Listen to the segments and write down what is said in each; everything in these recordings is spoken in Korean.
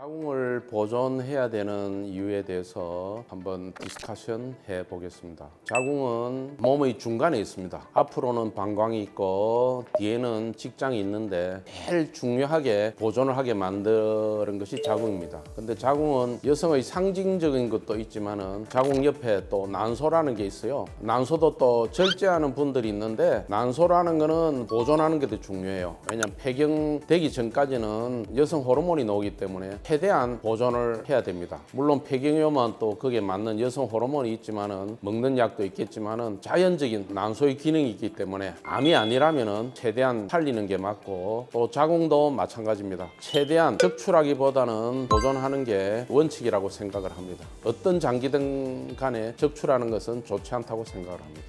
자궁을 보존해야 되는 이유에 대해서 한번 디스커션 해 보겠습니다. 자궁은 몸의 중간에 있습니다. 앞으로는 방광이 있고 뒤에는 직장이 있는데 제일 중요하게 보존을 하게 만드는 것이 자궁입니다. 근데 자궁은 여성의 상징적인 것도 있지만은 자궁 옆에 또 난소라는 게 있어요. 난소도 또 절제하는 분들이 있는데 난소라는 거는 보존하는 게 더 중요해요. 왜냐하면 폐경되기 전까지는 여성 호르몬이 나오기 때문에 최대한 보존을 해야 됩니다. 물론 폐경이 오면 또 거기에 맞는 여성 호르몬이 있지만은 먹는 약도 있겠지만은 자연적인 난소의 기능이 있기 때문에 암이 아니라면은 최대한 살리는 게 맞고 또 자궁도 마찬가지입니다. 최대한 적출하기보다는 보존하는 게 원칙이라고 생각을 합니다. 어떤 장기든 간에 적출하는 것은 좋지 않다고 생각을 합니다.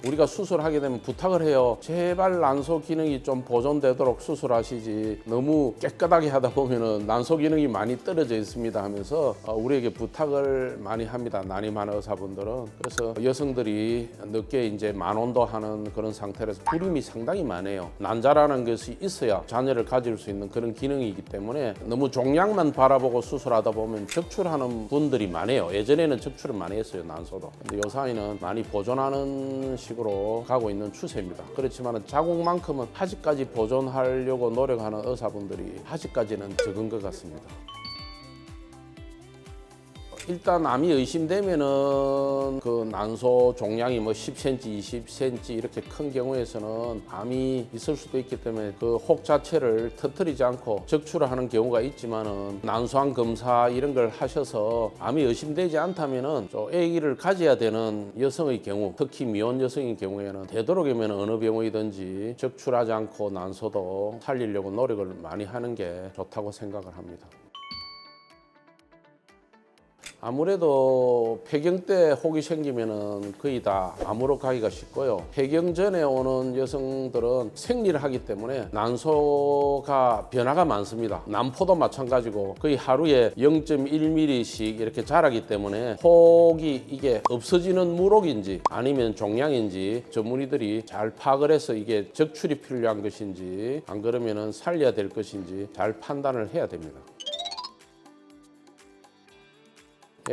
우리가 수술하게 되면 부탁을 해요. 제발 난소 기능이 좀 보존되도록 수술하시지 너무 깨끗하게 하다 보면은 난소 기능이 많이 떨어져 있습니다 하면서 우리에게 부탁을 많이 합니다. 난임한 의사분들은. 그래서 여성들이 늦게 이제 만원도 하는 그런 상태라서 불임이 상당히 많아요. 난자라는 것이 있어야 자녀를 가질 수 있는 그런 기능이기 때문에 너무 종양만 바라보고 수술하다 보면 적출하는 분들이 많아요. 예전에는 적출을 많이 했어요, 난소도. 근데 요사이는 많이 보존하는 식으로 가고 있는 추세입니다. 그렇지만 자궁만큼은 아직까지 보존하려고 노력하는 의사분들이 아직까지는 적은 것 같습니다. 일단 암이 의심되면은 그 난소 종양이 뭐 10cm, 20cm 이렇게 큰 경우에서는 암이 있을 수도 있기 때문에 그 혹 자체를 터뜨리지 않고 적출을 하는 경우가 있지만은 난소암 검사 이런 걸 하셔서 암이 의심되지 않다면은 아기를 가져야 되는 여성의 경우, 특히 미혼 여성의 경우에는 되도록이면 어느 병원이든지 적출하지 않고 난소도 살리려고 노력을 많이 하는 게 좋다고 생각을 합니다. 아무래도 폐경 때 혹이 생기면은 거의 다 암으로 가기가 쉽고요. 폐경 전에 오는 여성들은 생리를 하기 때문에 난소가 변화가 많습니다. 난포도 마찬가지고 거의 하루에 0.1mm씩 이렇게 자라기 때문에 혹이 이게 없어지는 물혹인지 아니면 종양인지 전문의들이 잘 파악을 해서 이게 적출이 필요한 것인지 안 그러면은 살려야 될 것인지 잘 판단을 해야 됩니다.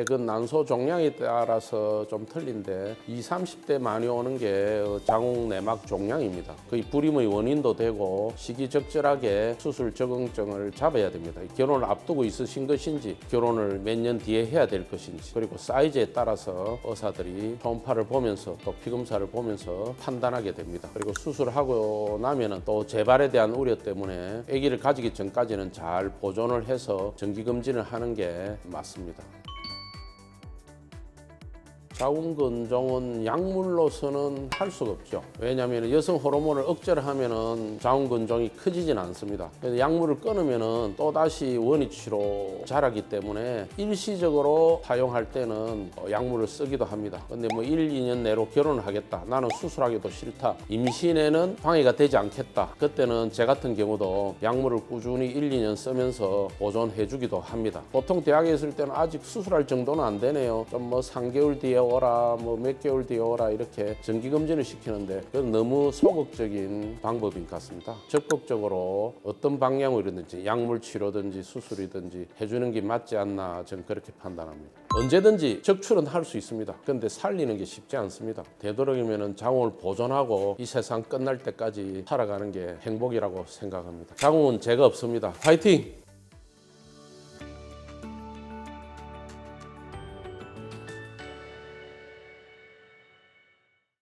그 난소 종양에 따라서 좀 틀린데 20, 30대 많이 오는 게 자궁 내막 종양입니다. 거의 불임의 원인도 되고 시기적절하게 수술 적응증을 잡아야 됩니다. 결혼을 앞두고 있으신 것인지 결혼을 몇 년 뒤에 해야 될 것인지 그리고 사이즈에 따라서 의사들이 초음파를 보면서 또 피검사를 보면서 판단하게 됩니다. 그리고 수술하고 나면은 또 재발에 대한 우려 때문에 아기를 가지기 전까지는 잘 보존을 해서 정기검진을 하는 게 맞습니다. 자궁근종은 약물로서는 할 수가 없죠. 왜냐하면 여성 호르몬을 억제를 하면은 자궁근종이 커지진 않습니다. 그래서 약물을 끊으면은 또 다시 원위치로 자라기 때문에 일시적으로 사용할 때는 약물을 쓰기도 합니다. 근데 뭐 1, 2년 내로 결혼을 하겠다. 나는 수술하기도 싫다. 임신에는 방해가 되지 않겠다. 그때는 제 같은 경우도 약물을 꾸준히 1, 2년 쓰면서 보존해주기도 합니다. 보통 대학에 있을 때는 아직 수술할 정도는 안 되네요. 좀 뭐 3개월 뒤에 오라, 뭐 몇 개월 뒤에 오라 이렇게 정기검진을 시키는데 그건 너무 소극적인 방법인 것 같습니다. 적극적으로 어떤 방향으로든지 약물 치료든지 수술이든지 해주는 게 맞지 않나 저는 그렇게 판단합니다. 언제든지 적출은 할 수 있습니다. 그런데 살리는 게 쉽지 않습니다. 되도록이면 자궁을 보존하고 이 세상 끝날 때까지 살아가는 게 행복이라고 생각합니다. 자궁은 죄가 없습니다. 화이팅!